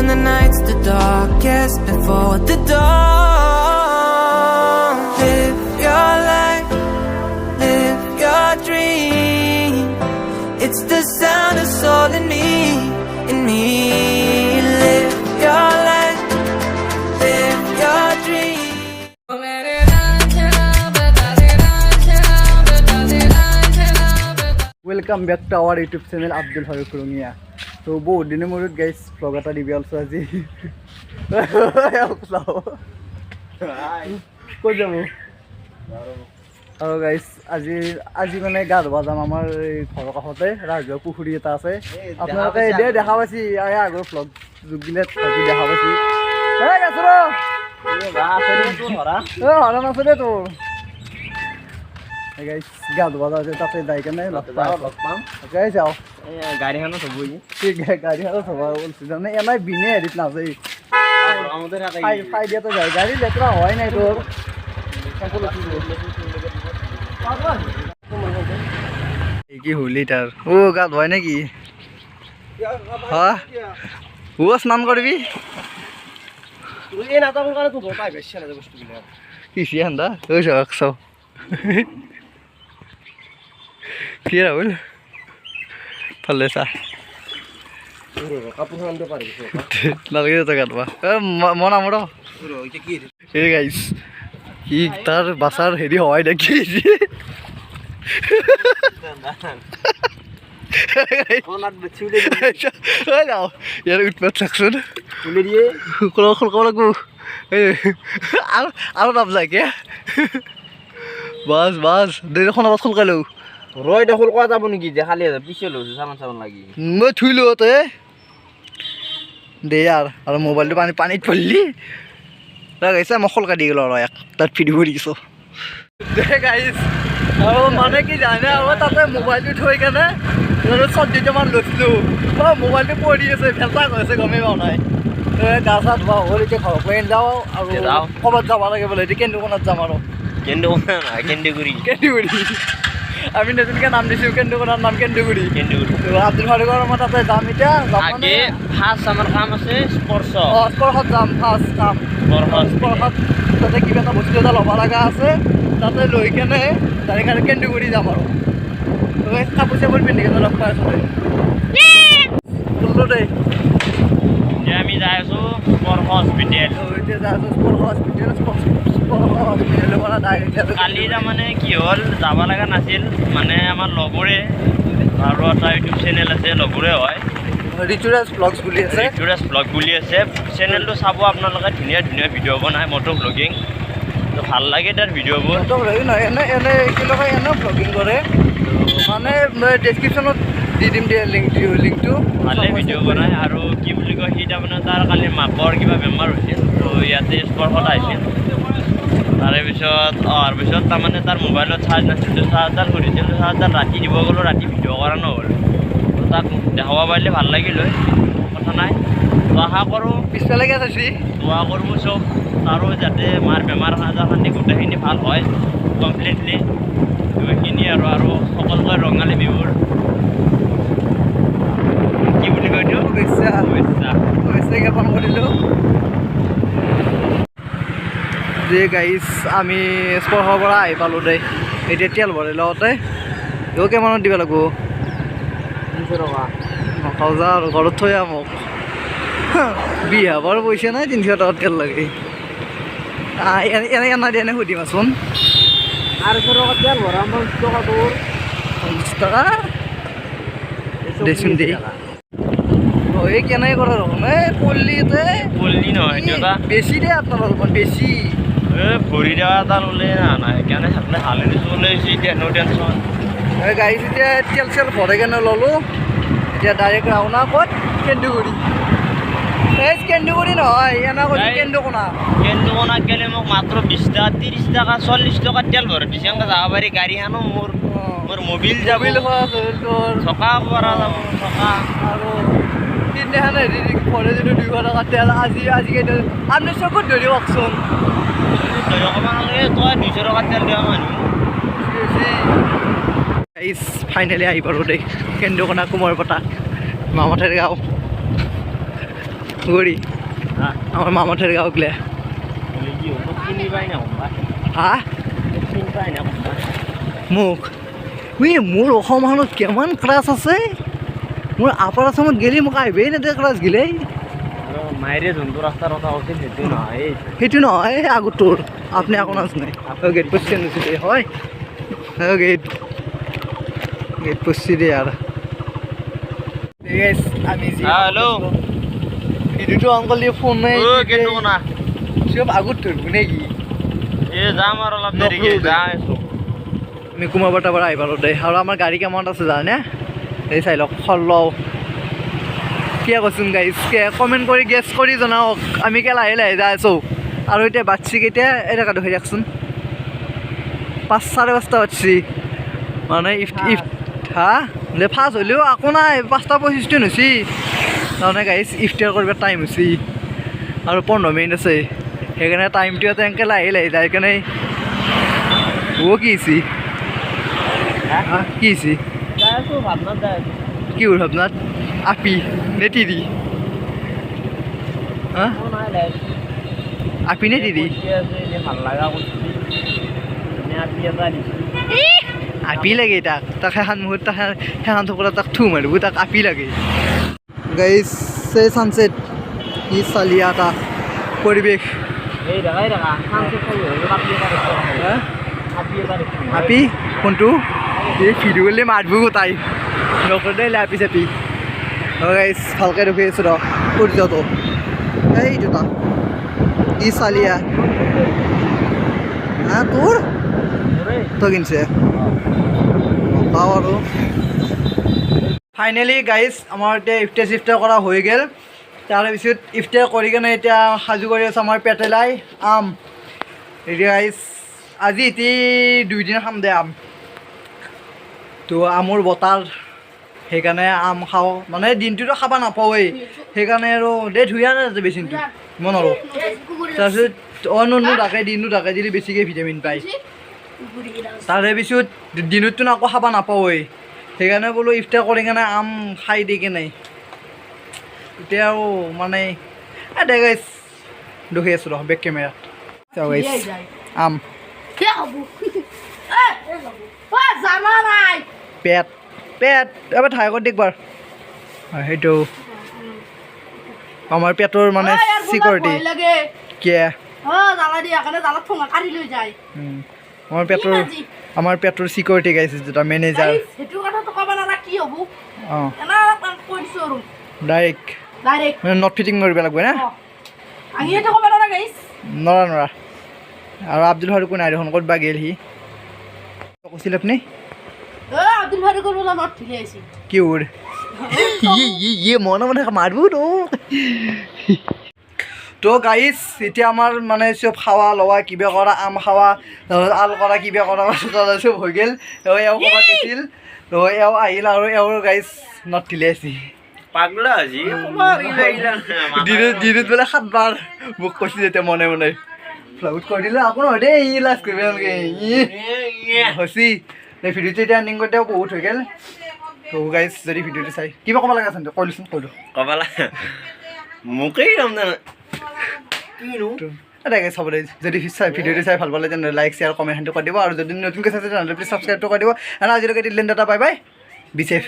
the night's the darkest before the dawn. Live your life, live your dream. It's the sound of soul in me, in me. Live your life, live your dream. Welcome back to our YouTube channel Abdul Faruk Rangia. So বহুত দিনৰ মূৰত guys vlog এটা দিবি আলছো আজি ক'ত যাব আৰু guys আজি মানে গা ধুবা যাম আমাৰ ঘৰৰ কাষতে ৰাজুৱা পুখুৰী এটা আছে আপোনালোকে এতিয়া দেখা পাইছি আগৰ vlog যুগিলে আজি দেখা পাইছি এই গাছৰ বা আছে তোৰ হৰা হৰা আছে দে তোৰ guys gad wala je tate dai kane log pam guys jao gari hano sobu ঠিক গাড়ি হলো সবাই বলছি জানে এলাই বিনে এডিট না যাই আমাদের ফাই দিয়া তো যায় গাড়ি লেতরা হয় নাই তোর এই কি হলি তার ও গাদ হয় নাকি হ্যাঁ ও স্নান করবি তুই এ না তখন করে তুই পাই বেশ না বস্তু গুলো কি সিয়ান্দা ওই সব কি রাহুল ফলে সা কাপড় আনতে পারি লাগে তো কাটবা মন আমড় এই গাইস কি তার বাসার হেডি হয় নাকি কোনাত বেছিলে ওই নাও ইয়ার উঠপত সেকশন তুলে দিয়ে কল লাগবো আর নাম লাগে বাস বাস দেখোন আবার খুল কালো রয় দেখল কোয়া যাব নাকি যে খালি পিছে লইছে সামান লাগি মই থুইলো তে দে আর মোবাইলটো পানিত পড়লি লাগাইছে মই খলকা দি গেল রয় তাত ভিডিও কৰি দিছো দে গাইস আৰু মানে কি জানে আৰু তাতে মোবাইলটো থৈ কেনে আৰু 40 মান লৈছিলো মোবাইলটো পৰি আছে ফেলতা গৈছে গমে পাও নাই গা চা ধোৱা হ'ল এতিয়া ঘৰ পৰাই যাওঁ আৰু ক'ৰবাত যাব লাগে বোলে এতিয়া কেন্দুকণত যাম আৰু কেন্দুকণা নহয় কেন্দুগুৰি আমি নতুনকে নাম দিছোঁ কেন্দুকণাৰ নাম কেন্দুগুৰি আব্দুল ফাৰুকৰ আমাৰ তাতে যাম এতিয়া আগে ফাৰ্ষ্ট আমাৰ কাম আছে স্পৰ্শত যাম ফাৰ্ষ্ট কাম স্পৰ্শত তাতে কিবা এটা বস্তু এটা ল'ব লগা আছে তাতে লৈ কেনে তাৰে কাৰণে কেন্দুগুৰি যাম আৰু কাপোৰ চাপোৰ পিন্ধি কেনে লগ পাই আছোঁ দেই আমি যাই আছোঁ স্পৰ্শ হস্পিটেল এতিয়া যাই আছোঁ স্পৰ্শ হস্পিটেল কালি তাৰমানে কি হ'ল যাব লগা নাছিল মানে আমাৰ লগৰে আৰু এটা ইউটিউব চেনেল আছে লগৰে হয় ৰিতুৰাজ ব্লগছ বুলি আছে চেনেলটো চাব আপোনালোকে ধুনীয়া ধুনীয়া ভিডিঅ' বনায় মটো ব্লগিং তো ভাল লাগে তাৰ ভিডিঅ'বোৰ মটো ব্লগিং নহয় এনে একেলগে এনে ব্লগিং কৰে মানে ডেছক্ৰিপশ্যনত দি দিম দিয়া লিংকটো ভালে ভিডিঅ' বনায় আৰু কি বুলি কয় সি তাৰমানে তাৰ কালি মাকৰ কিবা বেমাৰ হৈছিল তো ইয়াতে স্পৰ্শত আহিছিল তাৰে পিছত অহাৰ পিছত তাৰমানে তাৰ মোবাইলত চাৰ্জ নাছিল চাৰ্জাৰ কৰিছিল চাৰ্জাৰ ৰাতি দিব গ'লোঁ ৰাতি ভিডিঅ' কৰা নহ'ল তো তাক দেখাব পাৰিলে ভাল লাগিল হয় কথা নাই তো আশা কৰোঁ পিছফালেকে চাইছি দোৱা কৰোঁ চব তাৰো যাতে মাৰ বেমাৰ আজাৰ শান্তি গোটেইখিনি ভাল হয় কমপ্লিটলি এইখিনি আৰু সকলোকে ৰঙালী বিহুৰ কি বুলি কয় এইটো শুভেচ্ছা জ্ঞাপন কৰিলোঁ যে গাইছ আমি স্পৰ্শৰ পৰা আহি পালোঁ দেই এতিয়া তেল ভৰাই লগতে তেওঁ কিমানত দিব লাগিব 300 টকা নখাওজা আৰু ঘৰত থৈ মোক বিয়া বৰ পইচা নাই 300 টকা তেল লাগে এনে এনে সুধিমাচোন 800 টকা তেল ভৰাম 50 টকা তোৰ 50 টকা দেচোন দেই এই কেনেকৈ কৰা ৰকম পল্লী নহয় বেছি দে আপোনাৰ অলপমান বেছি ভৰি দেওয়া এটা ল'লে নাই সেইকাৰণে সেইফালে হালে চলাইছে এতিয়া নো টেনশ্যন গাড়ী এতিয়া তেল চেল ভৰাই কেনে ল'লোঁ এতিয়া ডাইৰেক্ট ৰাওনা ক'ত কেন্দুগুৰি কেন্দুগুৰি নহয় এনে কৈছোঁ কেন্দুকণা গ'লে মোক মাত্ৰ 20 টকা 30 টকা 40 টকা তেল ভৰাই দিছে এনেকৈ যাব পাৰি গাড়ীখনো মোৰ মোবিল যাব চকা পৰা যাব চকা আৰু তিনিখন হেৰি ভৰাই দিলোঁ 200 টকা তেল আজি আপুনি চকুত ধৰি কওকচোন অকণমান তই 200 টকা তেল দিয়া মানুহ ফাইনেলি আহি পালোঁ দেই কেন্দুকণা কুমাৰপতা মামাঠাইৰ গাঁও গড়ি আমাৰ মামাঠেৰ গাঁও গলে হ্যাঁ মোক মোৰ অসমখনত কিমান ক্লাছ আছে মোৰ আপাৰ আসামত গেলি মোক আহিবই নেদে ক্লাছ গিলেই মায়েৰে যোনটো ৰাস্তাৰ কথা কৈছিল সেইটো নহয় আগতোৰ আপুনি আকৌ নাজানে গেট পশ্চিম নিছিলে হয় গেট পশ্চিম দে আৰু আমি হেল্ল' ভিডিঅ'টো অন কৰিলে ফোন নাই চব আগত ধৰিব নেকি যাম আৰু অলপ দেৰিকে যাই আছো আমি কুমাৰবাটাৰ পৰা আহি পালোঁ দে আৰু আমাৰ গাড়ী কেমন আছে জানে এই চাই লওক লওঁ কিয় কৈছোন গাইজ কমেণ্ট কৰি গেছ কৰি জনাওক আমি কে লাহে লাহে যাই আছোঁ আৰু এতিয়া বাচ্ছি কেইটা এনেকুৱা ধৰি ৰাখচোন 5:30 বাজছি মানে হা দে ফাৰ্ষ্ট হ'লেও আকৌ নাই 5:25 হৈছে তাৰমানে গাইজ ইফতাৰ কৰিব টাইম হৈছে আৰু 15 মিনিট আছে সেইকাৰণে টাইমটো এটা এনেকৈ লাহে লাহে যায় সেইকাৰণে কি হৈছে কি হৈছে কি ভাবনাত আপি নে টিৰি আপি নে টিৰি আপি লাগে তাক সেইখন মুহূৰ্ত সেইখন থকৰা তাক থু মাৰিব তাক আপি লাগে গাইজ সেই ছানছেট ই চালিয়া এটা পৰিৱেশ আপি কোনটো এই ভিডিঅ' কৰিলে মাৰিব গোটাই নকৰে লাপি চাপি গাইজ ভালকৈ ৰখি আছোঁ ৰ সূৰ্যটো এই দুটা ই চালিয়া হা তোৰ তই কিনছে পাওঁ আৰু ফাইনেলি গাইজ আমাৰ এতিয়া ইফতাৰ চিফতাৰ কৰা হৈ গ'ল তাৰপিছত ইফতাৰ কৰি কিনে এতিয়া সাজু কৰি আছোঁ আমাৰ পেটেলাই আম এতিয়া গাইজ আজি এটি 2 দিন খাম দে আম তো আমৰ বতাৰ সেইকাৰণে আম খাওঁ মানে দিনটোতো খাব নাপাওঁৱেই সেইকাৰণে আৰু দে ধুইয়া নাযায় বেচিনটো মন আৰু তাৰপিছত নোধাকে দিন নোধাকে দিলে বেছিকৈ ভিটামিন পায় তাৰে পিছত দিনততো আকৌ খাব নাপাওঁৱেই সেইকাৰণে বোলো ইফতাৰ কৰি কিনে আম খাই দি কিনে এতিয়া আৰু মানে দে গাইজ দেখি আছোঁ ৰ বেক কেমেৰাত চাওঁ গাইজ আম পেট পেট এবাৰ ঠাই আগত দেখবাৰ সেইটো আমাৰ পেটৰ মানে চিকিউৰিটি কিয় আমাৰ পেটৰ চিকিউৰিটি গাইছে যেটা মেনেজাৰ অঁ ডাইৰেক্ট মানে নট ফিটিং কৰিব লাগিব না নৰা আৰু আব্দুল ফাৰুক নাই দেখোন ক'ত বা গেল সি কৈছিল আপুনি কি ওর মনে মনে মারবো তো গাইজ এতিয়া আমাৰ মানে চব খাওয়া লওয়া কিবা কৰা আম খাওয়া আল কৰা কিবা কৰা চব হৈ গ'ল এও ক'ৰবাত গৈছিল এও আহিল আৰু এওঁৰ গাইজ নট ঠিলে আছে পাগলা আজি দিনত বোলে 7 বাৰ মোক কৈছিল এতিয়া মনে মনে ফ্লাউট কৰি দিলে আপোনাৰ দেই ই লাজ কৰিব হৈছে ভিডিঅ'টো এতিয়া এণ্ডিং কৰোঁতে বহুত হৈ গ'ল তো গাইজ যদি ভিডিঅ'টো চাই কিবা ক'ব লগা আছে কৈ দিচোন কৈ দিওঁ ক'ব লাগে মোকেই গাইজ হ'ব দে যদি ভিডিঅ'টো চাই ভাল পালে তেনেহ'লে লাইক শ্বেয়াৰ কমেণ্টটো কৰি দিব আৰু যদি নতুনকৈ চাইছে তেনেহ'লে প্লিজ ছাবস্ক্ৰাইবটো কৰি দিব আৰু আজিলৈকে দিলে এটা বাই বাই বি ছেফ